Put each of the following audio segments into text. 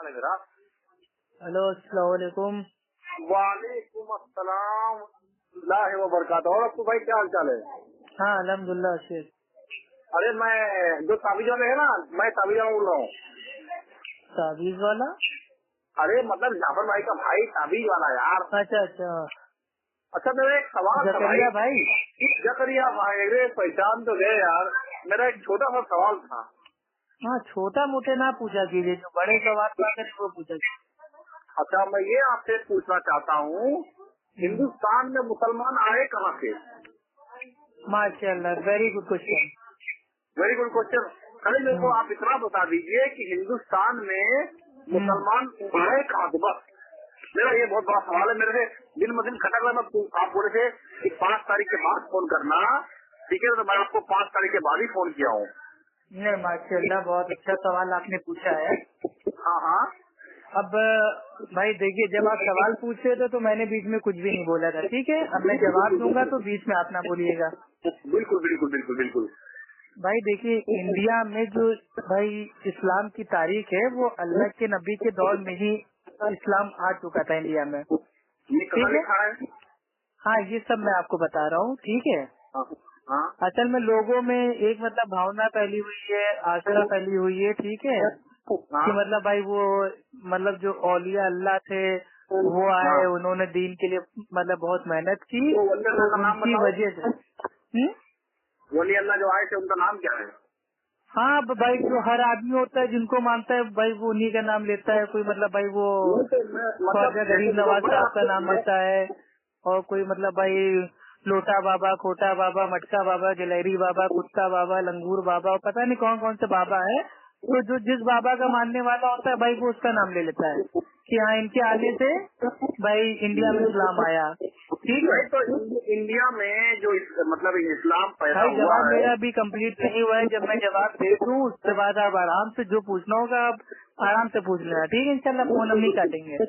मेरा। हेलो, अस्सलाम वालेकुम। वालेकुम अस्सलाम व बरकातहू। और आपको भाई क्या हाल चाल है? हाँ अल्हम्दुलिल्लाह शेख। अरे मैं जो ताबीज वाले है ना, मैं ताबीज वाला बोल रहा हूँ। ताबीज वाला? अरे मतलब जाफर भाई का भाई ताबीज वाला यार। अच्छा अच्छा। अच्छा मेरा एक सवाल था जकरिया भाई। जकरिया भाई, अरे पहचान तो गए यार। मेरा एक छोटा सा सवाल था। हाँ छोटा मोटे ना पूछा कीजिए, जो बड़े सवाल करें वो पूछा कीजिए। अच्छा मैं ये आपसे पूछना चाहता हूँ, हिंदुस्तान में मुसलमान आए कहाँ से? माशाल्लाह, very good question. Very good question. खाली मेरे को आप इतना बता दीजिए कि हिंदुस्तान में मुसलमान आए कहाँ से, बस मेरा ये बहुत बड़ा सवाल है। मेरे से दिन ब दिन खटक रहा। आप बोले थे कि 5 तारीख के बाद फोन करना, ठीक है? तो मैं आपको 5 तारीख के बाद ही फोन किया हूँ। नहीं माशाल्लाह, बहुत अच्छा सवाल आपने पूछा है। हाँ हाँ। अब भाई देखिए, जब आप सवाल पूछ रहे थे तो मैंने बीच में कुछ भी नहीं बोला था, ठीक है? अब मैं जवाब दूंगा तो बीच में आप ना बोलिएगा। बिल्कुल बिल्कुल बिल्कुल बिल्कुल। भाई देखिए, इंडिया में जो भाई इस्लाम की तारीख है वो अल्लाह के नबी के दौर में ही इस्लाम आ चुका था इंडिया में, ये ठीक है? लिखा है? हाँ ये सब मैं आपको बता रहा हूँ, ठीक है? हाँ। असल में लोगों में एक मतलब भावना फैली हुई है, आस्था फैली हुई है, ठीक है? कि मतलब भाई वो मतलब जो औलिया अल्लाह थे वो आए, उन्होंने दीन के लिए मतलब बहुत मेहनत की, तो उनकी वजह से वली अल्लाह जो आए थे उनका नाम क्या है? हाँ भाई, जो हर आदमी होता है जिनको मानता है भाई वो उन्हीं का नाम लेता है। कोई मतलब भाई वो ख्वाजा गरीब नवाज साहब का नाम लेता है, और कोई मतलब भाई लोटा बाबा, खोटा बाबा, मटका बाबा, गिलहरी बाबा, कुत्ता बाबा, लंगूर बाबा, पता नहीं कौन कौन से बाबा है। तो जो जिस बाबा का मानने वाला होता है भाई वो उसका नाम ले लेता है कि हाँ इनके आने से भाई इंडिया में इस्लाम आया, ठीक है? तो इंडिया में जो मतलब इस्लाम पैदा भाई हुआ जवाब है, मेरा अभी कंप्लीट नहीं हुआ है। जब मैं जवाब दे दूं उसके बाद आप आराम से जो पूछना होगा आप आराम से पूछ लेना, ठीक है? इंशाल्लाह फोन हम नहीं काटेंगे।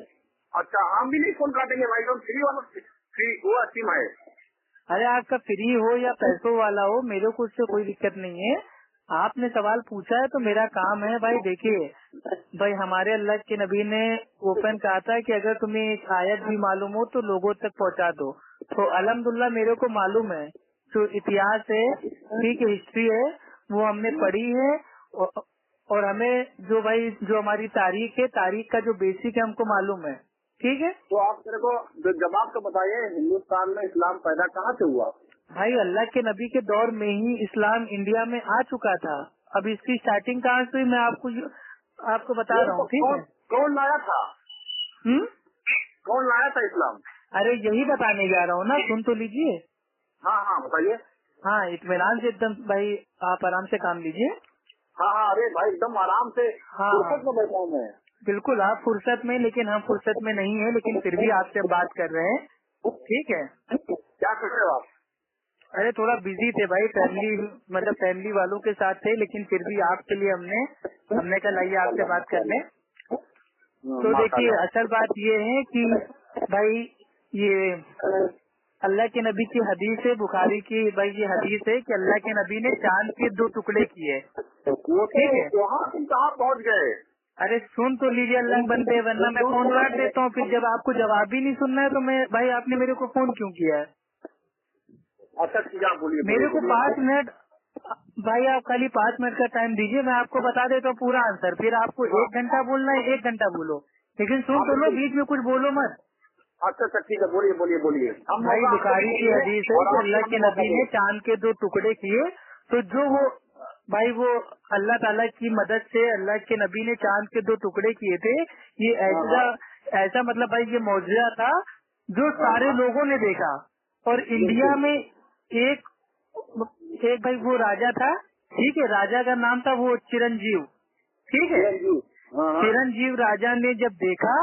अच्छा हम भी नहीं फोन काटेंगे भाई, तो फ्री वाला फ्री वो अस्सी है। अरे आपका फ्री हो या पैसों वाला हो, मेरे को उससे कोई दिक्कत नहीं है। आपने सवाल पूछा है तो मेरा काम है। भाई देखिए, भाई हमारे अल्लाह के नबी ने ओपन कहा था कि अगर तुम्हें एक आयत भी मालूम हो तो लोगों तक पहुंचा दो। तो अल्हम्दुलिल्लाह मेरे को मालूम है, जो इतिहास है, ठीक है, हिस्ट्री है, वो हमने पढ़ी है। और हमें जो भाई जो हमारी तारीख है, तारीख का जो बेसिक है हमको मालूम है, ठीक है? तो आप मेरे को जवाब तो बताइए, हिंदुस्तान में इस्लाम पैदा कहाँ से हुआ? भाई अल्लाह के नबी के दौर में ही इस्लाम इंडिया में आ चुका था। अब इसकी स्टार्टिंग कहाँ से हुई मैं आपको बता रहा हूँ, ठीक है? कौन लाया था? कौन लाया था इस्लाम? अरे यही बताने जा रहा हूँ ना, सुन तो लीजिए। हाँ हाँ बताइए। हाँ इत्मीनान से एकदम भाई, आप आराम से काम लीजिए। हाँ हाँ अरे भाई एकदम आराम से हाँ फुर्सत में बैठा हूँ मैं। बिल्कुल आप फुर्सत में, लेकिन हम फुर्सत में नहीं है, लेकिन फिर भी आपसे बात कर रहे हैं, ठीक है? क्या कर रहे हो आप? अरे थोड़ा बिजी थे भाई, फैमिली वालों के साथ थे, लेकिन फिर भी आपके लिए हमने कहा लाइए आपसे बात कर लें। तो देखिए असल बात ये है कि भाई ये अल्लाह के नबी की हदीस है, बुखारी की भाई ये हदीस है कि अल्लाह के नबी ने चांद के 2 टुकड़े किए, ठीक है? वहाँ कहाँ पहुँच गए? अरे सुन तो लीजिए अल्लाह बंदे, वरना मैं फोन काट देता हूँ। फिर जब आपको जवाब ही नहीं सुनना है तो मैं भाई आपने मेरे को फोन क्यों किया है? अच्छा ठीक है बोलिए। मेरे को 5 मिनट भाई, आप खाली 5 मिनट का टाइम दीजिए, मैं आपको बता देता हूँ पूरा आंसर। फिर आपको 1 घंटा बोलना है 1 घंटा बोलो, लेकिन सुन तो लो, बीच में कुछ बोलो मत। अच्छा अच्छा ठीक है बोलिए बोलिए बोलिए। भाई बुखारी की हदीस है कि अल्लाह के नबी ने चांद के 2 टुकड़े किए, तो जो वो भाई वो अल्लाह ताला की मदद से अल्लाह के नबी ने चांद के 2 टुकड़े किए थे। ये ऐसा मतलब भाई ये मौजूदा था जो सारे लोगों ने देखा। और इंडिया में एक भाई वो राजा था, ठीक है? राजा का नाम था वो चिरंजीव, ठीक है? चिरंजीव राजा ने जब देखा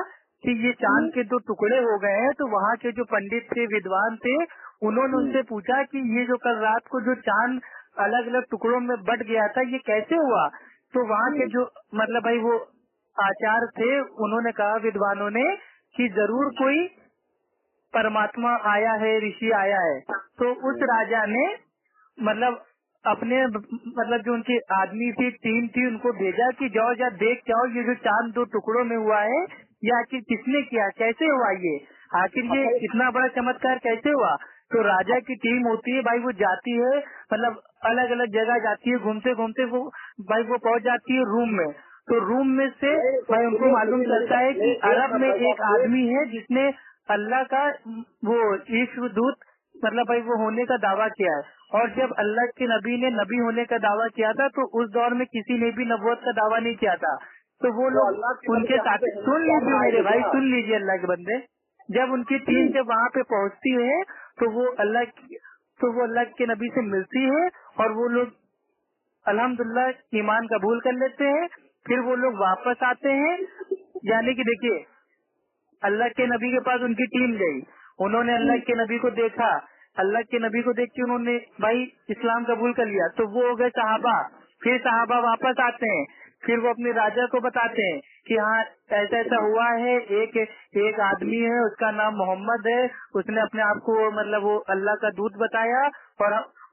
कि ये चांद के 2 टुकड़े हो गए हैं, तो वहाँ के जो पंडित थे, विद्वान थे, उन्होंने उनसे पूछा कि ये जो कल रात को जो चांद अलग अलग टुकड़ों में बट गया था ये कैसे हुआ? तो वहाँ के जो मतलब भाई वो आचार्य थे, उन्होंने कहा विद्वानों ने कि जरूर कोई परमात्मा आया है, ऋषि आया है। तो उस राजा ने मतलब अपने मतलब जो उनकी आदमी थी, टीम थी, उनको भेजा कि जाओ जा देख के आओ ये जो चांद 2 टुकड़ों में हुआ है ये आखिर किसने किया, कैसे हुआ, ये आखिर ये इतना बड़ा चमत्कार कैसे हुआ। तो राजा की टीम होती है भाई, वो जाती है, मतलब अलग अलग जगह जाती है, घूमते घूमते वो भाई वो पहुंच जाती है रूम में। तो रूम में से भाई उनको मालूम चलता है कि अरब में एक आदमी है जिसने अल्लाह का वो ईश्वर दूत मतलब भाई वो होने का दावा किया है। और जब अल्लाह के नबी ने नबी होने का दावा किया था तो उस दौर में किसी ने भी नबूवत का दावा नहीं किया था। तो वो लोग उनके साथ, सुन लीजिए मेरे भाई, सुन लीजिए अल्लाह के बंदे, जब उनकी टीम जब वहाँ पे पहुँचती है तो वो अल्लाह के नबी से मिलती है और वो लोग अल्हम्दुलिल्लाह ईमान कबूल कर लेते हैं। फिर वो लोग वापस आते हैं, यानी कि देखिए अल्लाह के नबी के पास उनकी टीम गई, उन्होंने अल्लाह के नबी को देखा, अल्लाह के नबी को देख के उन्होंने भाई इस्लाम कबूल कर लिया, तो वो हो गए सहाबा। फिर सहाबा वापस आते हैं, फिर वो अपने राजा को बताते हैं कि हाँ ऐसा ऐसा हुआ है, एक आदमी है उसका नाम मोहम्मद है, उसने अपने आप को मतलब वो अल्लाह का दूत बताया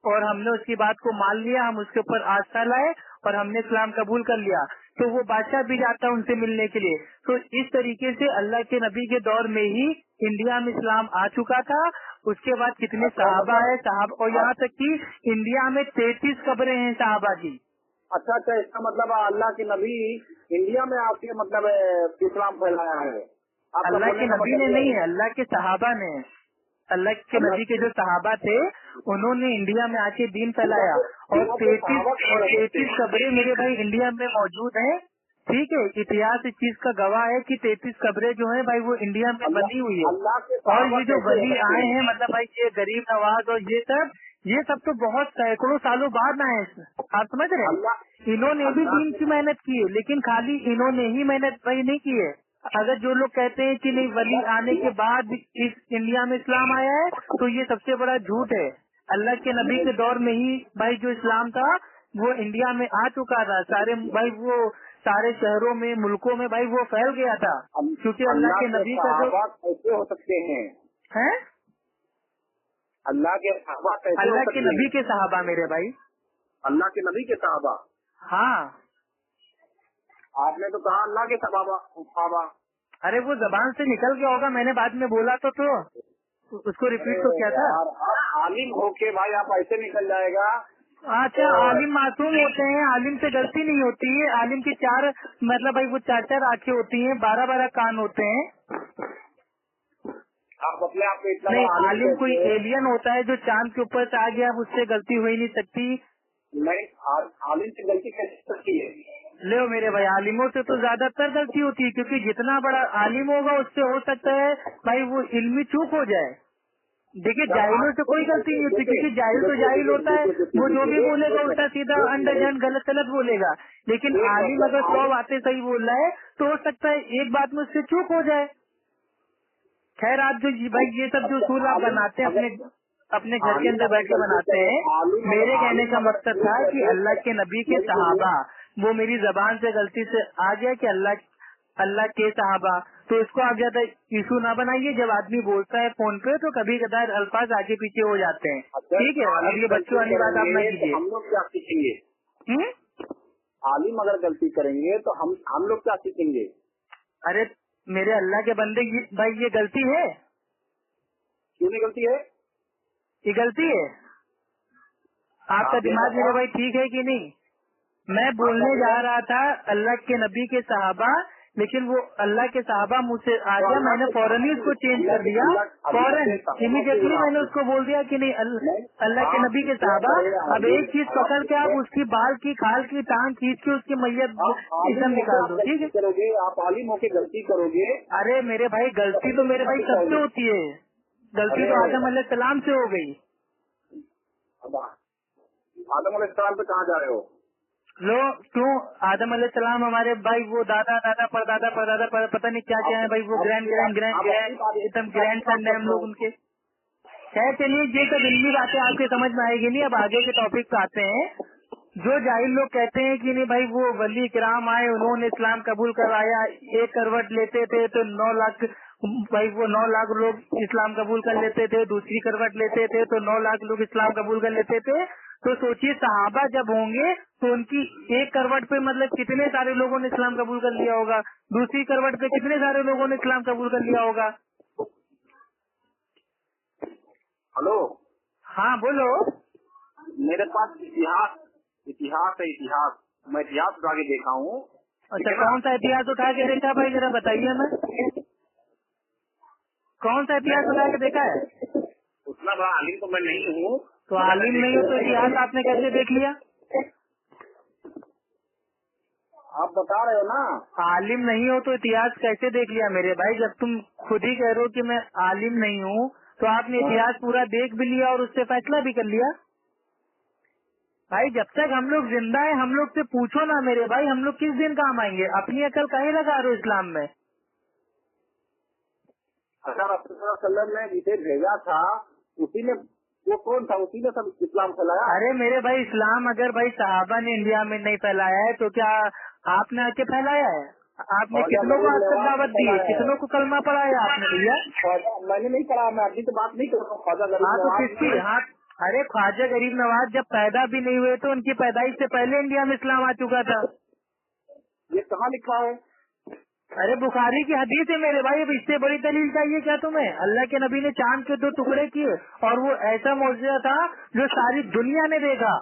और हमने उसकी बात को मान लिया, हम उसके ऊपर आस्था लाए और हमने इस्लाम कबूल कर लिया। तो वो बादशाह भी जाता है उनसे मिलने के लिए। तो इस तरीके से अल्लाह के नबी के दौर में ही इंडिया में इस्लाम आ चुका था। उसके बाद कितने सहाबा है और यहाँ तक कि इंडिया में 33 कब्रें हैं सहाबा की। अच्छा, इसका मतलब अल्लाह के नबी इंडिया में आके मतलब इस्लाम फैलाया है। अल्लाह के नबी ने नहीं है, अल्लाह के सहाबा ने। अल्लाह के नबी के जो सहाबा थे उन्होंने इंडिया में आके दीन फैलाया। और 33 कब्रें मेरे भाई इंडिया में मौजूद हैं। ठीक है, इतिहास इस चीज का गवाह है कि 33 कब्रें जो है भाई वो इंडिया में बनी हुई है। और ये जो वली आए हैं मतलब भाई ये गरीब नवाज और ये सब तो बहुत सैकड़ों सालों बाद आए हैं, आप समझ रहे हैं। इन्होंने भी दीन की मेहनत की है, लेकिन खाली इन्होंने ही मेहनत भाई नहीं की है। अगर जो लोग कहते हैं कि नहीं वली आने के बाद इस इंडिया में इस्लाम आया है तो ये सबसे बड़ा झूठ है। अल्लाह के नबी के दौर में ही भाई जो इस्लाम था वो इंडिया में आ चुका था, सारे शहरों में मुल्कों में भाई वो फैल गया था, क्योंकि अल्लाह के नबी का जो कैसे हो सकते हैं अल्लाह के नबी के सहाबा मेरे भाई, अल्लाह के नबी के सहाबा। हाँ आपने तो कहा अल्लाह के सहाबा। अरे वो जबान से निकल गया होगा, मैंने बाद में बोला तो उसको रिपीट तो किया था। आलिम होके भाई आप ऐसे निकल जाएगा। अच्छा, आलिम मासूम होते हैं, आलिम से गलती नहीं होती है। आलिम की 4 मतलब भाई वो 4 आँखें होती हैं, 12 कान होते हैं। आप अपने आप को इतना नहीं, आलिम कोई एलियन होता है जो चांद के ऊपर से आ गया, अब उससे गलती हो ही नहीं सकती। नहीं, आलिम से गलती कैसे सकती है? ले मेरे भाई, आलिमों से तो ज्यादातर गलती होती है, क्योंकि जितना बड़ा आलिम होगा उससे हो सकता है भाई वो इल्मी चूक हो जाए। देखिए जाहिलों से कोई गलती नहीं होती, क्योंकि जाहिल तो जाहिल होता है, वो जो भी बोलेगा उल्टा सीधा अंडरजैंड गलत गलत बोलेगा। लेकिन आलिम अगर 100 बातें सही बोल रहा है तो हो सकता है एक बात में उससे चूक हो जाए। खैर आप जो भाई ये सब जो उसूल आप बनाते हैं अपने घर के अंदर बैठ के बनाते हैं, मेरे कहने का मकसद था कि अल्लाह के नबी के सहाबा, वो मेरी जबान से गलती से आ गया कि अल्लाह के सहाबा, तो इसको आप ज्यादा इशू ना बनाइए। जब आदमी बोलता है फोन पे तो कभी कदार अल्फाज आगे पीछे हो जाते हैं, ठीक है। अब ये बच्चों वाली बात आप ना कीजिए। हम लोग क्या सीखेंगे? आलिम अगर गलती करेंगे तो हम लोग क्या सीखेंगे? अरे मेरे अल्लाह के बंदे भाई ये गलती है, क्यों नहीं गलती है? ये गलती है। आपका दिमाग मेरे भाई ठीक है कि नहीं? मैं बोलने जा रहा था अल्लाह के नबी के सहाबा, लेकिन वो अल्लाह के सहाबा मुझसे आ गया, मैंने फौरन ही उसको चेंज कर दिया, फौरन इमीडिएटली मैंने उसको बोल दिया कि नहीं अल्लाह के नबी के सहाबा। अब एक चीज पकड़ के आप उसकी बाल की खाल की टांग खींच के उसकी मैयत एकदम निकाल दो, ठीक है। करोगे आप आलिम होके गलती करोगे? अरे मेरे भाई गलती तो मेरे भाई सबसे होती है, गलती तो आदम अलैहिस्सलाम से हो गई। आदम अलैहिस्सलाम पे कहाँ जा रहे हो? लो क्यों, आदम अलैहिस्सलाम हमारे भाई वो दादा परदादा पता नहीं क्या क्या है भाई, वो ग्रैंड एकदम ग्रैंड सन है हम लोग उनके। खैर चलिए, ये सब इल्मी बातें आपके समझ में आएगी नहीं। अब आगे के टॉपिक पे आते हैं। जो जाहिल लोग कहते हैं कि नहीं भाई वो वली किराम आए, उन्होंने इस्लाम कबूल करवाया, एक करवट लेते थे तो 9 लाख भाई वो 9 लाख लोग इस्लाम कबूल कर लेते थे, दूसरी करवट लेते थे तो 9 लाख लोग इस्लाम कबूल कर लेते थे। तो सोचिए सहाबा जब होंगे तो उनकी एक करवट पे मतलब कितने सारे लोगों ने इस्लाम कबूल कर लिया होगा, दूसरी करवट पे कितने सारे लोगों ने इस्लाम कबूल कर लिया होगा। हेलो, हाँ बोलो। मेरे पास इतिहास है, इतिहास मैं इतिहास उठा के देखा हूँ। अच्छा, कौन सा इतिहास उठा के देखा भाई, जरा बताइए हमें, कौन सा इतिहास उठा के देखा है। उतना बड़ा आलिम तो मैं नहीं हूँ। तो आलिम नहीं हो तो इतिहास आपने कैसे देख लिया। आप बता रहे हो ना, आलिम नहीं हो तो इतिहास कैसे देख लिया मेरे भाई। जब तुम खुद ही कह रहे हो कि मैं आलिम नहीं हूँ तो आपने इतिहास पूरा देख भी लिया और उससे फैसला भी कर लिया। भाई जब तक हम लोग जिंदा है हम लोग से पूछो ना मेरे भाई, हम लोग किस दिन काम आएंगे। अपनी अकल काहे लगा रहे हो इस्लाम में। अगर रसूलुल्लाह ने जिसे भेजा था उसी ने, वो कौन था, उसी ने सब इस्लाम फैलाया। अरे मेरे भाई इस्लाम अगर भाई सहाबा ने इंडिया में नहीं फैलाया है तो क्या आपने आके फैलाया है। आपने कितनों को आज तक दावत दी है, कितनों को कलमा पढ़ाया आपने भैया। मैंने नहीं पढ़ा, मैं अभी तो बात नहीं कर रहा हूँ ख्वाजा गरीब हाँ तो नवाज किसकी, हाँ अरे ख्वाजा गरीब नवाज जब पैदा भी नहीं हुए तो उनकी पैदाइश से पहले इंडिया में इस्लाम आ चुका था। ये कहाँ लिखा है। अरे बुखारी की हदीस है मेरे भाई, अब इससे बड़ी दलील चाहिए क्या तुम्हें। अल्लाह के नबी ने चांद के 2 टुकड़े किए और वो ऐसा मौजूदा था जो सारी दुनिया ने देखा,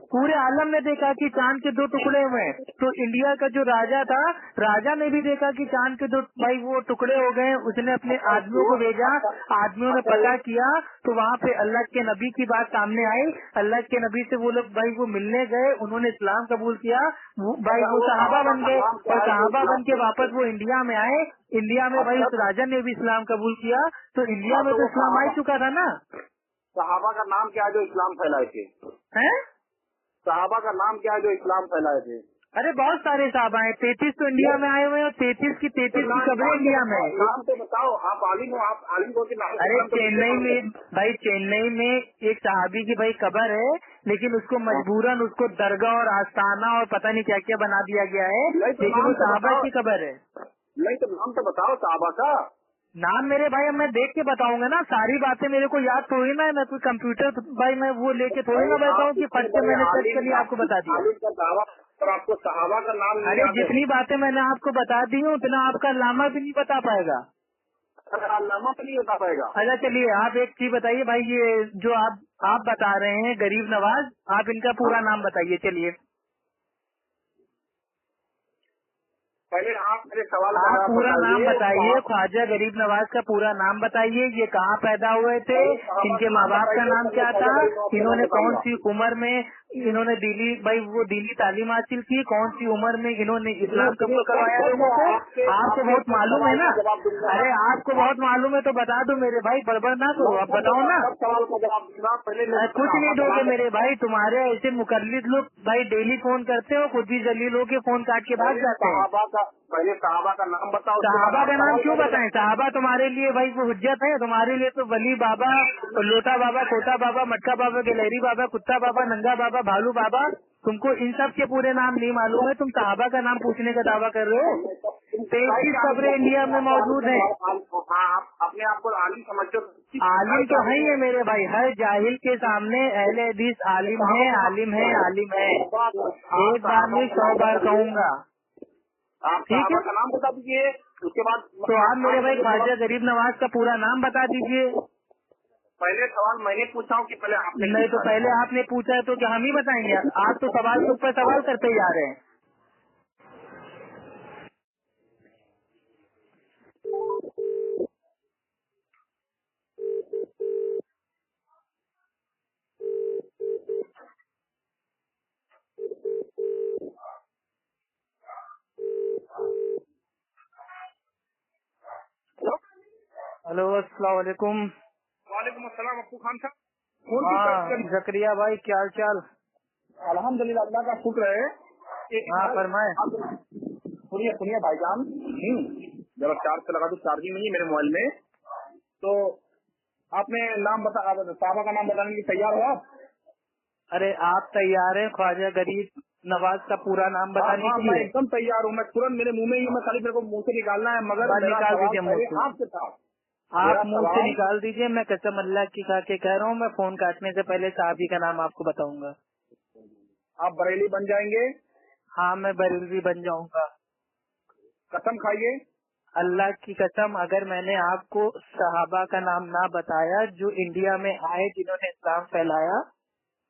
पूरे आलम ने देखा कि चांद के 2 टुकड़े हुए। तो इंडिया का जो राजा था, राजा ने भी देखा कि चांद के 2 भाई वो टुकड़े हो गए। उसने अपने आदमियों को भेजा, आदमियों ने पता किया तो वहाँ पे अल्लाह के नबी की बात सामने आई। अल्लाह के नबी से वो लोग भाई वो मिलने गए, उन्होंने इस्लाम कबूल किया, भाई वो सहाबा बन गए और सहाबा बन के वापस वो इंडिया में आए। इंडिया में भाई उस राजा ने भी इस्लाम कबूल किया तो इंडिया में तो इस्लाम आ चुका था ना। सहाबा का नाम क्या है जो इस्लाम फैलाए थे। हैं? सहाबा का नाम क्या है जो इस्लाम फैलाए थे। अरे बहुत सारे साहबा हैं, 33 तो इंडिया में आए हुए हैं और 33 की खबरें इंडिया में। नाम तो बताओ, आप आलिम हो, आप आलिम को नाम। अरे चेन्नई में भाई, चेन्नई में एक सहाबी की भाई कब्र है, लेकिन उसको मजबूरन उसको दरगाह और आस्थाना और पता नहीं क्या क्या बना दिया गया है, लेकिन वो सहाबा की कब्र है। नहीं तो नाम तो बताओ सहाबा का। नाम मेरे भाई अब मैं देख के बताऊंगा ना, सारी बातें मेरे को याद थोड़ी ना है। मैं कोई कंप्यूटर भाई मैं वो लेके थोड़ी ना बैठा हूँ कि फट से मैंने सर्च कर लिया आपको बता दिया। और आपको सहाबा का नाम। अरे जितनी बातें मैंने आपको बता दी हूँ उतना आपका लामा भी नहीं बता पाएगा। नामा तो नहीं बता पाएगा। अच्छा चलिए आप एक चीज बताइए भाई, ये जो आप बता रहे हैं गरीब नवाज, आप इनका पूरा नाम बताइए। चलिए पहले आप मेरे सवाल का आप पूरा नाम बताइए, बताइए। ख्वाजा गरीब नवाज का पूरा नाम बताइए। ये कहाँ पैदा हुए थे, इनके माँ बाप का नाम क्या था, इन्होंने कौन सी उम्र में इन्होंने दिली भाई वो दिली तालीम हासिल की, कौन सी उम्र में इन्होंने इस्लाम कबूल करवाया लोगों को। आपको बहुत मालूम है ना। अरे आपको बहुत मालूम है तो बता दो मेरे भाई, बड़बड़ ना करो, आप बताओ ना। सवाल का जवाब दूंगा। पहले कुछ नहीं दोगे मेरे भाई, तुम्हारे ऐसे मुकल्लिद लोग भाई डेली फोन करते हो, खुद भी जलील होके फोन काट के भाग जाते हैं। पहले सहाबा का नाम बताओ। सहाबा का नाम क्यों बताएं, सहाबा तुम्हारे लिए भाई वो हुज्जत है। तुम्हारे लिए तो वली बाबा, लोटा बाबा, खोटा बाबा, मटका बाबा, गिलहरी बाबा, कुत्ता बाबा, नंगा बाबा, भालू बाबा, तुमको इन सब के पूरे नाम नहीं मालूम है। तुम सहाबा का नाम पूछने का दावा कर रहे हो। 33 खबरें इंडिया में मौजूद है। अपने आप को आलिम समझते हो। आलिम तो है ही है मेरे भाई, हर जाहिल के सामने अहले हदीस आलिम है, आलिम है, आलिम है। एक बार नहीं 100 बार कहूँगा। आप ठीक है का नाम बता दीजिए, उसके बाद तो आप मेरे भाई ख्वाजा गरीब नवाज का पूरा नाम बता दीजिए। पहले सवाल मैंने पूछा हूँ कि पहले आपने नहीं तो पहले आपने पूछा है तो क्या हम ही बताएंगे। आप तो सवाल के ऊपर सवाल करते जा रहे हैं। हेलो अस्सलाम वालेकुम। वालेकुम अस्सलाम अब्बू खान साहब। हाँ जकरिया भाई क्या हाल चाल। अल्हम्दुलिल्लाह अल्लाह का शुक्र है। हाँ फरमाए। सुनिए भाईजान, जरा चार्ज से लगा दो, चार्जिंग नहीं है मेरे मोबाइल में। तो आपने नाम साहबा का नाम बताने के लिए तैयार हो आप? अरे आप तैयार हैं ख्वाजा गरीब नवाज का पूरा नाम बताने के मैं लिए? एकदम तैयार हूँ। मैं तुरंत मेरे मुंह में ही, मैं खाली मेरे को मुंह से निकालना है, मगर मेरा निकाल सवाल दीजिए मुंह पहले से। आपसे था। आप मुंह से निकाल दीजिए, मैं कसम अल्लाह की खा के कह रहा हूँ, मैं फोन काटने से पहले साहबी का नाम आपको बताऊंगा। आप बरेली बन जाएंगे? हाँ मैं बरेलवी बन जाऊंगा। कसम खाइए। अल्लाह की कसम, अगर मैंने आपको सहाबा का नाम ना बताया जो इंडिया में आए जिन्होंने इस्लाम फैलाया,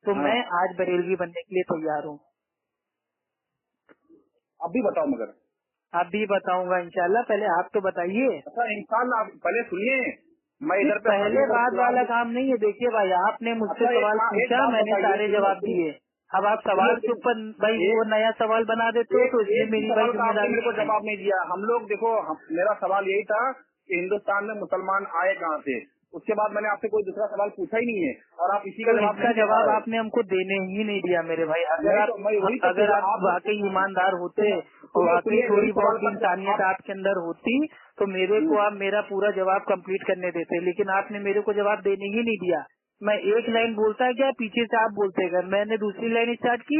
तो हाँ। मैं आज बरेलवी बनने के लिए तैयार हूँ। अभी बताओ मगर। अभी बताऊंगा इंशाल्लाह, पहले आप तो बताइए। अच्छा इंशाल्लाह, आप पहले सुनिए, मैं इधर पे पहले बात वाला काम नहीं है। देखिए भाई, आपने मुझसे अच्छा, सवाल एक पूछा, बात मैंने बताइए, सारे जवाब दिए। अब आप सवाल के ऊपर भाई वो नया सवाल बना देते हो, तो इसमें मेरी भाई जिम्मेदारी मेरे को नहीं है। जवाब नहीं दिया। हम लोग देखो, मेरा सवाल यही था कि हिंदुस्तान में मुसलमान आए कहाँ से। उसके बाद मैंने आपसे कोई दूसरा सवाल पूछा ही नहीं है, और आप इसी का तो जवाब इसका नहीं दे पा जवाब रहे। आपने हमको देने ही नहीं दिया मेरे भाई। नहीं तो मैं वही तो अगर आप वाकई ईमानदार होते और वाकई थोड़ी बहुत भी इंसानियत आपके अंदर होती, तो मेरे को आप मेरा पूरा जवाब कंप्लीट करने देते, लेकिन आपने मेरे को जवाब देने ही नहीं दिया। मैं एक लाइन बोलता गया, पीछे से आप बोलते गए, मैंने दूसरी लाइन स्टार्ट की,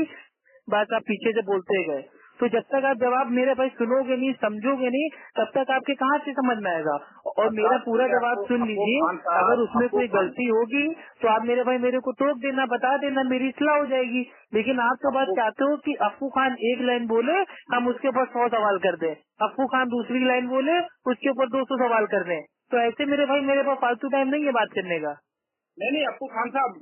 बस आप पीछे से बोलते गए। तो जब तक आप जवाब मेरे भाई सुनोगे नहीं, समझोगे नहीं, तब तक आपके कहाँ से समझ में आएगा। और मेरा पूरा जवाब सुन लीजिए, अगर उसमें कोई गलती होगी तो आप मेरे भाई मेरे को टोक देना, बता देना, मेरी इस्लाह हो जाएगी। लेकिन आप तो बात चाहते हो कि अफू खान एक लाइन बोले, हम उसके ऊपर 100 सवाल कर दें, अफू खान दूसरी लाइन बोले, उसके ऊपर 200 सवाल कर दें। तो ऐसे मेरे भाई मेरे पास फालतू टाइम नहीं है बात करने का। नहीं अप्पू खान साहब,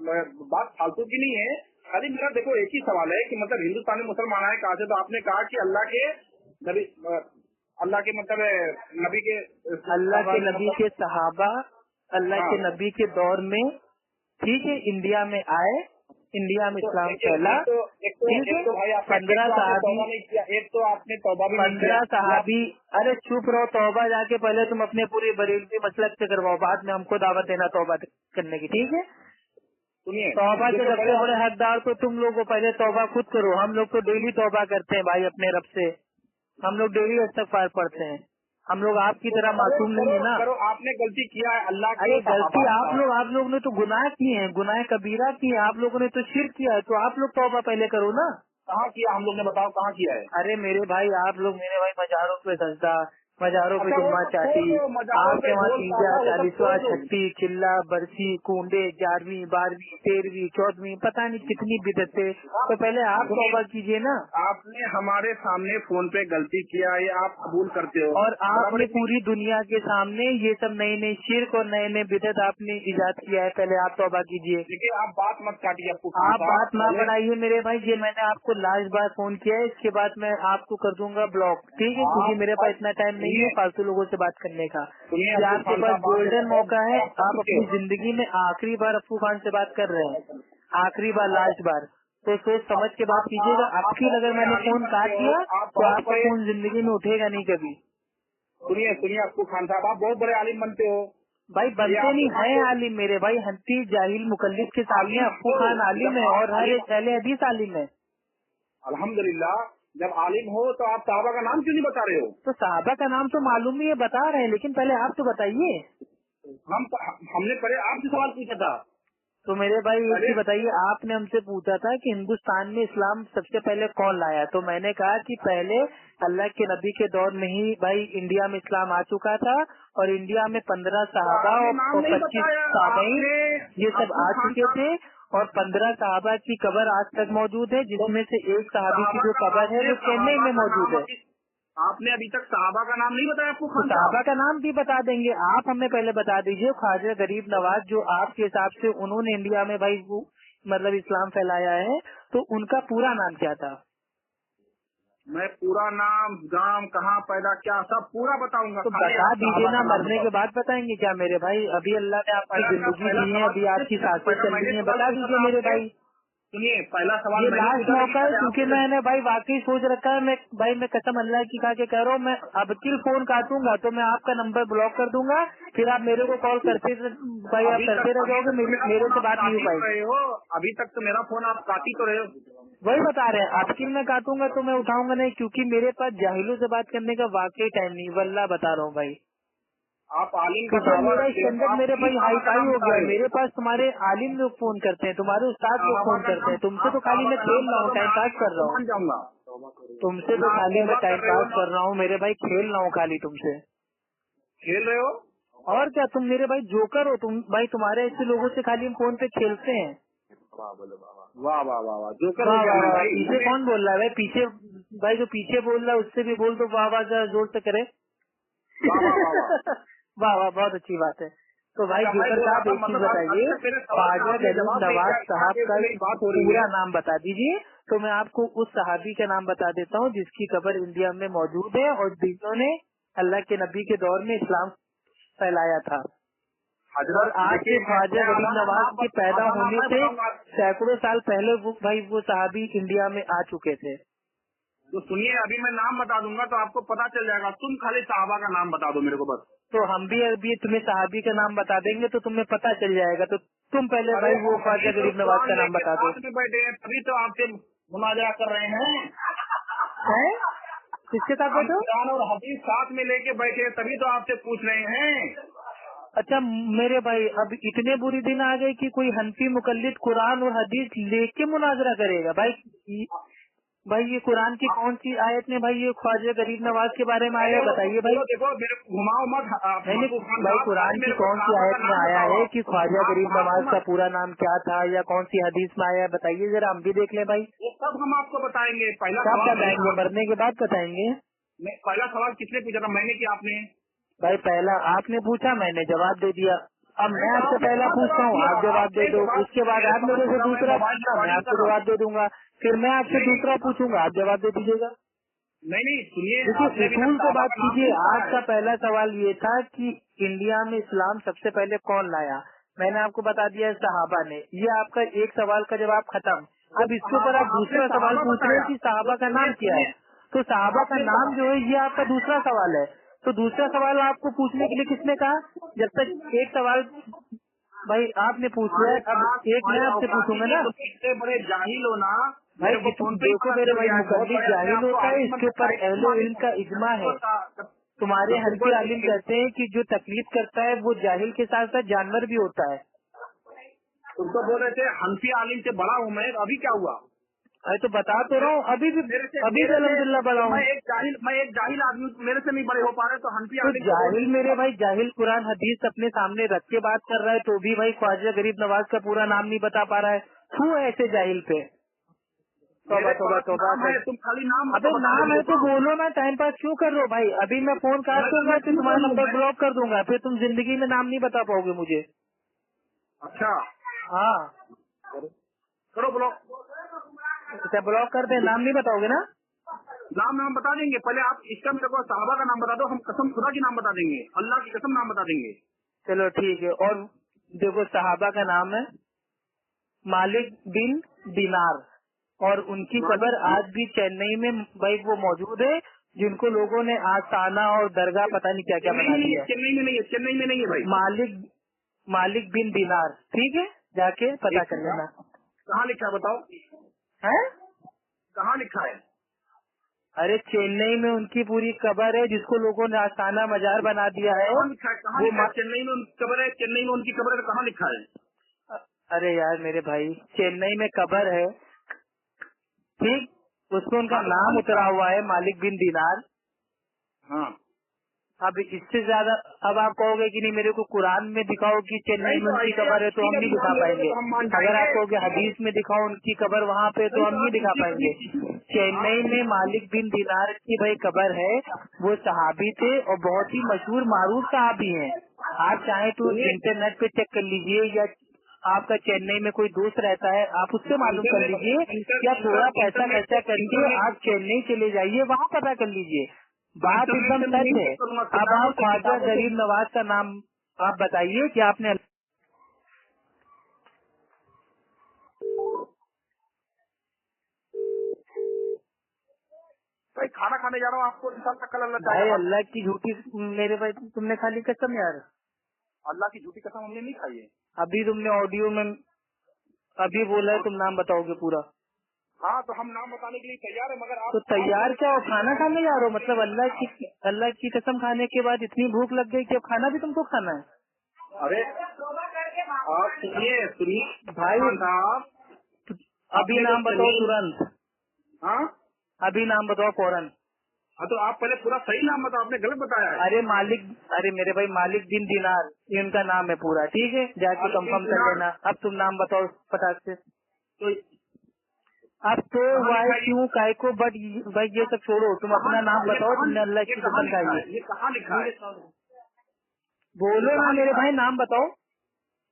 बात फालतू की नहीं है। खाली मेरा देखो एक ही सवाल है कि मतलब हिंदुस्तानी मुसलमान आए कहाँ से। तो आपने कहा कि अल्लाह के नबी, अल्लाह के मतलब नबी के, अल्लाह के नबी के सहाबा, अल्लाह हाँ। के नबी के दौर में, ठीक है, इंडिया में आए, इंडिया में इस्लाम फैला, ठीक है। 15 सहाबी, एक तो आपने तौबा भी नहीं किया। 15 सहाबी, अरे चुप रहो, तौबा जाके पहले तुम अपने पूरे बरेलवी मसलक से करवाओ, बाद में हमको दावत देना तौबा करने की, ठीक है। सुनिए, तौबा के सबसे बड़े हकदार तो तुम लोग, पहले तौबा खुद करो। हम लोग तो डेली तौबा करते हैं भाई अपने रब से, हम लोग डेली इस्तगफार पढ़ते हैं। हम लोग आपकी तरह मासूम नहीं है ना। करो, आपने गलती किया है अल्लाह के अरे गलती सहाबा। आप लोग ने तो गुनाह किए हैं, गुनाह कबीरा किए हैं, आप लोगों ने तो शिर्क किया है, तो आप लोग तौबा पहले करो ना। कहाँ किया हम लोग ने, बताओ कहाँ किया है। अरे मेरे भाई, आप लोग मेरे भाई मजारों पे सजदा, मजारों पे जुम्मा चाटी, आपके वहाँ तीजा, 40वां, 36, चिल्ला, बरसी, कुंडे, 11वीं, 12वीं, 13वीं, 14वीं, पता नहीं कितनी बिदतें। तो पहले आप तौबा कीजिए ना। आपने हमारे सामने फोन पे गलती किया, ये आप कबूल करते हो, और आपने पूरी दुनिया के सामने ये सब नए नए शिर्क और नए नए बिदत आपने इजाद किया है, पहले आप तौबा कीजिए। देखिए आप बात मत काटिए अप्पू, आप बात ना बढ़ाइए मेरे भाई, ये मैंने आपको लास्ट बार फोन किया है, इसके बाद मैं आपको कर दूंगा ब्लॉक, ठीक है, क्योंकि मेरे पास इतना टाइम नहीं है फालतू लोगों से बात करने का। ये आपके पास गोल्डन मौका है, आप अपनी जिंदगी में आखिरी बार अप्पू खान से बात कर रहे हैं, आखिरी बार, लास्ट बार, तो सोच समझ के बात कीजिएगा। आपकी अगर मैंने फोन काट दिया तो आपका फोन जिंदगी में उठेगा नहीं कभी। सुनिए अप्पू खान साहब, आप बहुत बड़े आलिम बनते हो भाई, बनते नहीं है आलिम मेरे भाई, हंती जाहिल मुकल्लिद के सामने अप्पू खान आलिम है, और हर एक अहले हदीस आलिम है। अल्हम्दुलिल्लाह, जब आलिम हो तो आप साहबा का नाम क्यों नहीं बता रहे हो? तो साहबा का नाम तो मालूम ही है, बता रहे हैं, लेकिन पहले आप तो बताइए। हमने पहले आपसे सवाल पूछा था। तो मेरे भाई एक ही बताइए, आपने हमसे पूछा था कि हिंदुस्तान में इस्लाम सबसे पहले कौन लाया, तो मैंने कहा कि पहले अल्लाह के नबी के दौर में ही भाई इंडिया में इस्लाम आ चुका था, और इंडिया में 15 सहाबा और 25 ताबईन ये सब आ चुके थे, और 15 सहाबा की कबर आज तक मौजूद है, जिसमें से एक सहाबी की जो कबर है वो चेन्नई में मौजूद है। आपने अभी तक साहबा का नाम नहीं बताया आपको? तो साहबा का नाम भी बता देंगे, आप हमें पहले बता दीजिए। ख्वाजा गरीब नवाज जो आपके हिसाब से उन्होंने इंडिया में भाई मतलब इस्लाम फैलाया है, तो उनका पूरा नाम क्या था? मैं पूरा नाम, गांव, कहाँ पैदा, क्या, सब पूरा बताऊंगा। तो बता दीजिए ना, मरने के बाद बताएंगे क्या मेरे भाई? अभी अल्लाह ने आपकी जिंदगी दी है, अभी आपकी सांसें चल रही है, बता दीजिए मेरे भाई। सुनिए, पहला सवाल ये लास्ट मौका है, क्योंकि मैंने भाई वाकई सोच रखा है, मैं कसम अल्लाह की खा के कह रहा हूँ, मैं अब की फोन काटूंगा तो मैं आपका नंबर ब्लॉक कर दूंगा, फिर आप मेरे को कॉल करते भाई, आप करते रह जाओगे, मेरे से बात नहीं हो पाएगी। अभी तक तो मेरा फोन आप काट ही तो रहे हो। वही बता रहे हैं, आपकी मैं काटूंगा तो मैं उठाऊंगा नहीं, क्योंकि मेरे पास जाहिलों से बात करने का वाकई टाइम नहीं, वल्लाह बता रहा हूँ भाई। आप आलिम का क्योंकि मेरा स्टैंडर्ड मेरे भाई हाई फाई हो गया है, मेरे पास तुम्हारे आलिम लोग फोन करते हैं, तुम्हारे उस्ताद लोग फोन करते हैं, तुमसे तो खाली मैं खेल रहा हूँ, टाइम पास कर रहा हूँ, तुमसे तो खाली मैं टाइम पास कर रहा हूँ मेरे भाई, खेल रहा हूँ खाली तुमसे। खेल रहे हो? और क्या, तुम मेरे भाई जोकर हो तुम भाई, तुम्हारे ऐसे लोगों से खाली हम फोन पे खेलते हैं। वाह वाह वाह वाह वाह, जोकर वाह हो गया वाह मैं वाह, भाई। पीछे कौन बोल रहा है भाई? पीछे भाई जो पीछे बोल रहा है उससे भी बोल दो वाह वाह, जरा जोर से करे। वाह वाह वाह वाह। वाह वाह, बहुत अच्छी बात है। तो भाई अच्छा, मैं जोकर बोल रहा साहब था, एक चीज मतलब बताइए, अच्छा, मेरे सवाल का ख्वाजा आपने गरीब जवाब नहीं नवाज दिया, साहब यहाँ का पे मेरी बात हो रही पूरा है। नाम बता दीजिए। तो मैं आपको उस सहाबी का नाम बता देता हूँ जिसकी कब्र इंडिया में मौजूद है और जिन्होंने अल्लाह के नबी के दौर में इस्लाम फैलाया था। और हजरत आज के देखिए, ख्वाजा मैं गरीब नवाज के पैदा आधा नाम होने मैं से बताऊंगा। सैकड़ों साल पहले वो सहाबी इंडिया में आ चुके थे। तो सुनिए, अभी मैं नाम बता दूंगा तो आपको पता चल जाएगा। तुम खाली साहबा का नाम बता दो मेरे को बस। तो हम भी अभी तुम्हें सहाबी का नाम बता देंगे तो तुम्हें पता चल जाएगा। तो तुम पहले अरे भाई वो हम ख्वाजा अभी तो गरीब नवाज कुरान का नाम लेके बता दो। साथ में बैठे हैं, तभी तो आपसे मुनाजरा कर रहे हैं। है किसके साथ हम बैठो? कुरान और हदीस साथ में लेके बैठे हैं, तभी तो आपसे पूछ रहे हैं। अच्छा मेरे भाई, अब इतने बुरी दिन आ गए कि कोई हनफी मुकल्लिद कुरान और हदीस लेके मुनाजरा करेगा भाई ये कुरान की कौन सी आयत में भाई ये ख्वाजा गरीब नवाज के बारे में आया है बताइए भाई। देखो मेरे को घुमाओ मत। नहीं भाई, कुरान की मेरे को कौन सी साहबा का आयत में नाम आया बताओ। है कि ख्वाजा आप गरीब घुमाओ नवाज का मत। पूरा नाम क्या था, या कौन सी हदीस में आया है बताइए जरा, हम भी देख लें भाई। वो सब हम आपको बताएंगे। पहला कब सवाल बताएंगे? मरने के बाद बताएंगे। पहला सवाल किसने पूछा था? मैंने कि आपने? भाई पहला आपने पूछा, मैंने जवाब दे दिया। अब मैं तो आपसे आपने पहला कहाँ पूछता जवाब हूँ, दिया? आप जवाब दे आपने दो। जवाब उसके बाद आप मेरे से मैं दूसरा मोबाइल पूछना, मैं रिकॉर्डिंग आपको कर रहा हूँ। जवाब दे दूंगा। फिर मैं आपसे नहीं दूसरा पूछूंगा, आप जवाब दे दीजिएगा। नहीं सुनिए, देखिए आपने अभी तक उसूल से साहबा बात का नाम कीजिए। पूछा आज है। का पहला सवाल ये था कि इंडिया में इस्लाम सबसे पहले कौन लाया। मैंने आपको बता दिया सहाबा ने। ये आपका एक सवाल का जवाब खत्म। अब इसके ऊपर आप आपने दूसरा सवाल सहाबा पूछ रहे हैं बताया। कि सहाबा का सुनिए नाम क्या है। सुनिए, तो सहाबा का आपने नाम जो है ये आपका दूसरा सवाल है। तो दूसरा सवाल आपको पूछने के लिए किसने कहा? जब तक एक सवाल भाई आपने पूछ लिया, हमारे अब पास एक मैं हमारे आपसे औकाती पूछूंगा की ना तो इतने बड़े जाहिल हो ना। भाई। मेरे को फोन पे ही देखो पता मेरे चल भाई, गया है। बहुत मुकल्लिद बड़े अपने जाहिल आप को होता है, आलिम इसके ऊपर अहले इल्म का इजमा है। तुम्हारे हनफी आलिम कहते हैं कि जो तकलीफ करता है वो जाहिल के साथ साथ जानवर भी होता है। तुमको बोल रहे थे हनफी आलिम से बड़ा हूँ मैं, अभी क्या हुआ? अरे तो बता तो रहा हूँ, अभी भी अल्हम्दुलिल्लाह बड़ा हूँ। मैं एक जाहिल आदमी, मेरे से नहीं बड़े हो पा रहे तो हनफी तो आलिम को बोल जाहिल मेरे रहे भाई, जाहिल कुरान हदीस अपने सामने रख के बात कर रहा है तो भी भाई ख्वाजा गरीब नवाज का पूरा नाम नहीं बता पा रहा है। थू है ऐसे जाहिल पे। तौबा तौबा तौबा। नाम है, तुम खाली नाम अबे तो बता नाम है दो। तो बोलो ना, टाइम पास क्यों कर रहे हो भाई? अभी मैं फोन काट दूंगा तो तुम्हारा नंबर ब्लॉक कर दूंगा, फिर तुम जिंदगी में नाम नहीं बता पाओगे मुझे। अच्छा हाँ करो ब्लॉक। अच्छा ब्लॉक कर दे, नाम नहीं बताओगे ना? नाम हम बता देंगे। पहले आप इसका मेरे को साहबा का नाम बता दो। हम कसम खुदा की नाम बता देंगे, अल्लाह की कसम नाम बता देंगे। चलो ठीक है। और देखो सहाबा का नाम है मालिक बिन दिनार, और उनकी कब्र आज भी चेन्नई में भाई वो मौजूद है, जिनको लोगों ने आस्थाना और दरगाह पता नहीं क्या क्या बना दिया। चेन्नई में नहीं है, चेन्नई में नहीं है भाई। मालिक बिन दिनार, ठीक है, जाके पता कर लेना। कहाँ लिखा है बताओ? है कहाँ लिखा है? अरे चेन्नई में उनकी पूरी कब्र है, जिसको लोगों ने आस्थाना मजार बना दिया है। कहाँ लिखा है? कहाँ वो लिखा है? चेन्नई में उनकी कब्र है। चेन्नई में उनकी कब्र है तो कहाँ लिखा है? अरे यार मेरे भाई, चेन्नई में कब्र है, ठीक, उसमें उनका नाम उतरा हुआ है मालिक बिन दिनार। हाँ अब इससे ज्यादा अब आप कहोगे कि नहीं मेरे को कुरान में दिखाओ कि चेन्नई में उनकी कब्र है, तो हम नहीं दिखा पाएंगे। अगर आप कहोगे हदीस में दिखाओ उनकी कब्र वहाँ पे, तो हम नहीं दिखा पाएंगे। चेन्नई में मालिक बिन दिनार की भाई कब्र है। वो सहाबी थे और बहुत ही मशहूर मारूफ सहाबी हैं। आप चाहे तो इंटरनेट पे चेक कर लीजिए, या आपका चेन्नई में कोई दोस्त रहता है आप उससे मालूम कर लीजिए, या थोड़ा पैसा खर्चा करके आप चेन्नई चले जाइए, वहाँ पता कर लीजिए। बात एकदम सच है। अब आप ख्वाजा गरीब नवाज का नाम आप बताइए कि आपने भाई खाना खाने जा रहा हूँ, आपको इंसान का कल अल्लाह भाई चाहेगा। अल्लाह की झूठी मेरे भाई तुमने खाली कसम यार, अल्लाह की झूठी कसम हमने नहीं खाई है। अभी तुमने ऑडियो में अभी बोला है तुम नाम बताओगे पूरा। हाँ तो हम नाम बताने के लिए तैयार है, मगर तो आप तैयार क्या हो, खाना खाने जा रहे हो? मतलब अल्लाह की कसम खाने के बाद इतनी भूख लग गई कि अब खाना भी तुमको खाना है? अरे आप सुनिए भाई साहब, अभी नाम बताओ तुरंत, हाँ अभी नाम बताओ फौरन। हाँ तो आप पहले पूरा सही नाम बताओ, आपने गलत बताया है। अरे मेरे भाई मालिक बिन दिनार ये उनका नाम है पूरा, ठीक है, जाके कंफर्म कर लेना। अब तुम नाम बताओ फटाक से। तो अब तो वाई क्यों काय को, बट भाई ये सब छोड़ो, तुम अपना नाम बताओ, तुमने अल्लाह की कसम खाई है। ये कहाँ लिखा है? बोलो ना मेरे भाई, नाम बताओ।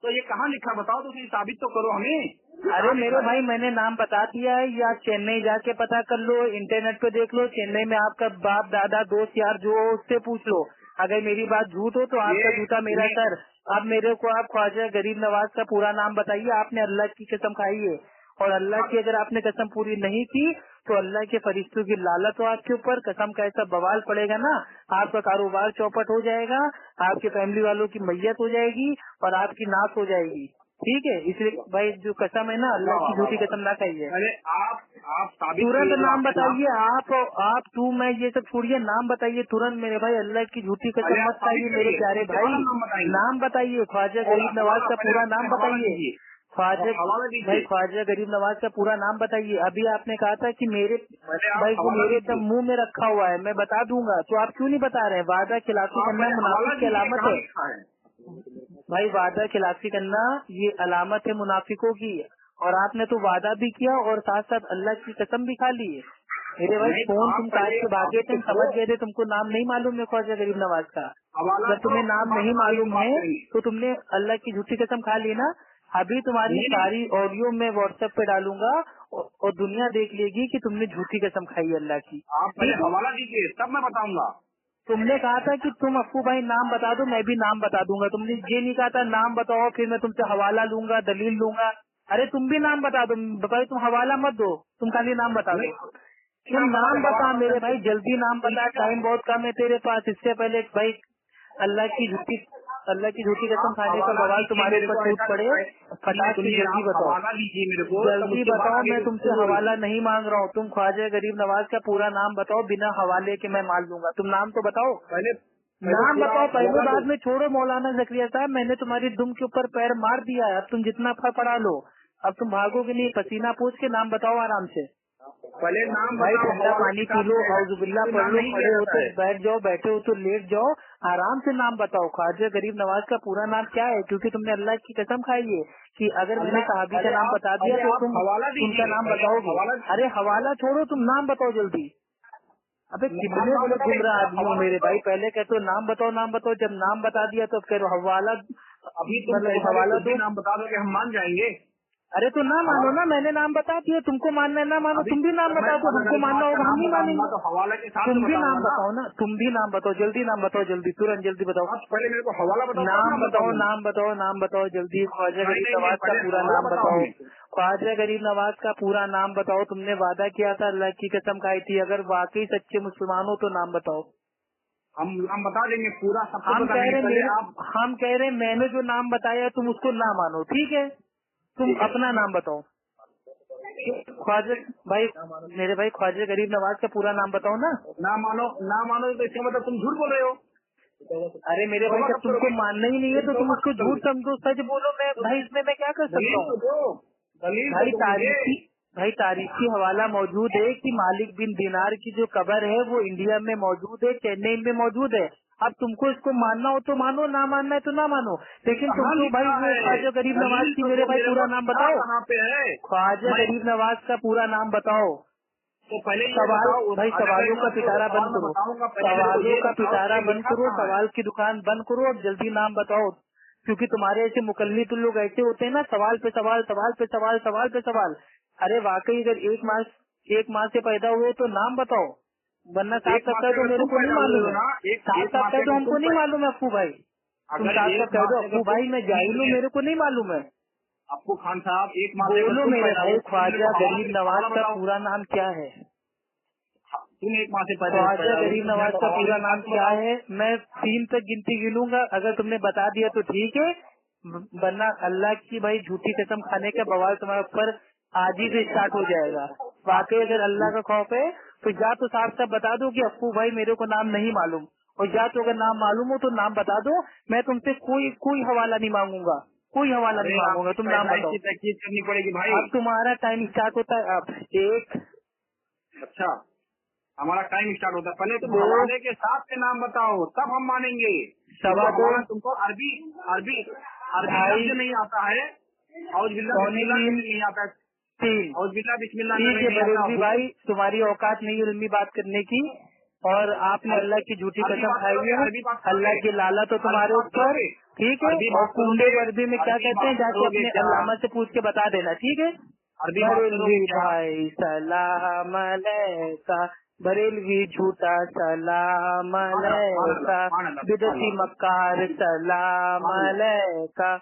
तो ये कहाँ लिखा बताओ, तो फिर साबित तो करो हमें। अरे मेरे भाई मैंने नाम बता दिया है, या चेन्नई जाके पता कर लो, इंटरनेट पे देख लो, चेन्नई में आपका बाप दादा दोस्त यार जो हो उससे पूछ लो। अगर मेरी बात झूठ हो तो आपका जूता मेरा सर। अब मेरे को आप ख्वाजा गरीब नवाज का पूरा नाम बताइए, आपने अल्लाह की कसम खाई है, और अल्लाह की अगर आपने कसम पूरी नहीं की तो अल्लाह के फरिश्तों की लालत हो आपके ऊपर, कसम का ऐसा बवाल पड़ेगा ना, आपका कारोबार चौपट हो जाएगा, आपके फैमिली वालों की मैयत हो जाएगी और आपकी नाश हो जाएगी, ठीक है। इसलिए भाई जो कसम है ना, अल्लाह की झूठी कसम ना खाइए। अरे आप तुरंत नाम बताइए, आप तू मैं ये सब छोड़िए, नाम बताइए तुरंत मेरे भाई, अल्लाह की झूठी कसम मत खाइए मेरे प्यारे भाई, नाम बताइए, ख्वाजा गरीब नवाज का पूरा नाम बताइए, ख्वाजा गरीब नवाज का पूरा नाम बताइए। अभी आपने कहा था कि मेरे भाई वो मेरे एकदम मुंह में रखा हुआ है, मैं बता दूंगा, तो आप क्यों नहीं बता रहे हैं? वादा खिलाफी करना मुनाफिक की अलामत है भाई, वादा खिलाफी करना ये अलामत है मुनाफिकों की, और आपने तो वादा भी किया और साथ साथ अल्लाह की कसम भी खा ली है। मेरे भाई फोन तुम काट के भागे थे, समझ गए थे, तुमको नाम नहीं मालूम है ख्वाजा गरीब नवाज का। अगर तुम्हें नाम नहीं मालूम है तो तुमने अल्लाह की झूठी कसम खा ली ना। अभी तुम्हारी सारी ऑडियो में व्हाट्सएप पे डालूंगा और दुनिया देख लेगी कि तुमने झूठी कसम खाई अल्लाह की। आप पहले हवाला दीजिए तब मैं बताऊंगा। तुमने कहा था कि तुम अप्पू भाई नाम बता दो, मैं भी नाम बता दूंगा। तुमने ये नहीं कहा था नाम बताओ फिर मैं तुमसे हवाला लूंगा, दलील लूंगा। अरे तुम भी नाम बता दो भाई, तुम हवाला मत दो, तुम खाली नाम बता दो। तुम नाम बता मेरे भाई, जल्दी नाम बता, टाइम बहुत कम है तेरे पास। इससे पहले भाई अल्लाह की झूठी कसम खाने का बवाल तुम्हारे ऊपर टूट पड़े, फटाक से जल्दी बताओ, जल्दी बताओ। मैं तुमसे हवाला नहीं मांग रहा हूँ, तुम ख्वाजा गरीब नवाज का पूरा नाम बताओ, बिना हवाले के मैं मान लूंगा। तुम नाम तो बताओ, नाम बताओ पहले, बाद में छोड़ो मौलाना जकरिया साहब, मैंने तुम्हारी दुम के ऊपर पैर मार दिया है, अब तुम जितना पड़ा लो, अब तुम भागोगे नहीं, पसीना पूछ के नाम बताओ आराम से। पहले नाम भाई ठंडा पानी पी लो, औजुबिल्लाह पढ़ लो, खड़े हो तो बैठ जाओ, बैठे हो तो लेट जाओ, आराम से नाम बताओ। ख्वाजा गरीब नवाज का पूरा नाम क्या है? क्योंकि तुमने अल्लाह की कसम खाई है कि अगर मैंने साहबी का नाम बता दिया तो तुम उनका नाम बताओगे। अरे हवाला छोड़ो, तुम नाम बताओ जल्दी। अबे कितने बड़े गुमराह आदमी हो मेरे भाई, पहले कहते हो नाम बताओ, जब नाम बता दिया तो फिर हवाला, अभी तुम हवाला दो, नाम बता दो कि हम मान जाएंगे। अरे तो ना मानो ना, मैंने नाम बता दिया, तुमको मानना है ना मानो, तुम भी नाम बताओ, तो हमको मानना होगा, हम नहीं मानेंगे। तो हवाला के साथ तुम भी नाम बताओ ना, तुम भी नाम बताओ, जल्दी नाम बताओ, जल्दी तुरंत जल्दी बताओ। पहले मेरे को हवाला बताओ, नाम बताओ जल्दी। ख्वाजा गरीब नवाज का पूरा नाम बताओ, ख्वाजा गरीब नवाज का पूरा नाम बताओ। तुमने वादा किया था, अल्लाह की कसम खाई थी, अगर वाकई सच्चे मुसलमान हो तो नाम बताओ। हम बता देंगे पूरा, हम कह रहे मैंने जो नाम बताया तुम उसको ना मानो, ठीक है, तुम अपना नाम बताओ। ख्वाजा भाई, मेरे भाई ख्वाजा गरीब नवाज का पूरा नाम बताओ ना। ना मानो तो इसका मतलब तुम झूठ बोल रहे हो। अरे मेरे भाई जब तुमको मानना ही नहीं है तो तुम उसको झूठ समझो, सच बोलो। मैं भाई इसमें मैं क्या कर सकता हूँ? भाई तारीखी हवाला मौजूद है कि मालिक बिन दिनार की जो कब्र है वो इंडिया में मौजूद है, चेन्नई में मौजूद है। अब तुमको इसको मानना हो तो मानो, ना मानना है तो ना मानो, लेकिन तुम तो भाई वो ख्वाजा गरीब नवाज की, मेरे भाई पूरा नाम बताओ, ख्वाजा गरीब नवाज का पूरा नाम बताओ। तो पहले सवालों का पिटारा बंद करो, सवाल की दुकान बंद करो, अब जल्दी नाम बताओ। क्योंकि तुम्हारे ऐसे मुकल्लिद लोग ऐसे होते हैं ना, सवाल पे सवाल। अरे वाकई अगर एक माह से पैदा हुए तो नाम बताओ, वरना 7 सप्ताह तो मेरे को नहीं मालूम है, 7 सप्ताह तो हमको नहीं मालूम है अप्पू भाई। तुम 7 सप्ताह दो अप्पू भाई, मैं जाहिल हूँ, मेरे को नहीं मालूम है। अप्पू खान साहब, एक माह बोलो मेरे भाई, ख्वाजा गरीब नवाज का पूरा नाम क्या है? तुम एक माह से ख्वाजा गरीब नवाज का पूरा नाम क्या है? मैं 3 तक गिनती गिनूंगा, अगर तुमने बता दिया तो ठीक है, वरना अल्लाह की भाई झूठी कसम खाने का बवाल तुम्हारे ऊपर आज ही से स्टार्ट हो जाएगा। वाकई अगर अल्लाह का खौफ है तो या तो साफ साफ बता दो कि अप्पू भाई मेरे को नाम नहीं मालूम, और या तो अगर नाम मालूम हो तो नाम बता दो। मैं तुमसे कोई हवाला नहीं मांगूंगा, तुम नाम बताओ। तहकीक करनी पड़ेगी भाई। अब तुम्हारा टाइम स्टार्ट होता है अब। 1 अच्छा हमारा टाइम स्टार्ट होता है। पहले तुम हवाले के साथ के नाम बताओ, तब हम मानेंगे। सवा दो तुमको अरबी अरबी अरबी नहीं आता है, और नहीं आता है, और बिस्मिल्लाह बरेलवी भाई तुम्हारी औकात नहीं है इल्मी बात करने की, और आपने अल्लाह की झूठी कसम खाई है। अल्लाह की लाला तो तुम्हारे ऊपर, ठीक है। और कुंडे वर्दी में क्या कहते हैं, जाके अपने अल्लामा से पूछ के बता देना, ठीक है। बरेलवी भाई सलाम अलैका, बरेलवी झूठा सलाम अलैका, बिदती मक्कार सलाम अलैका।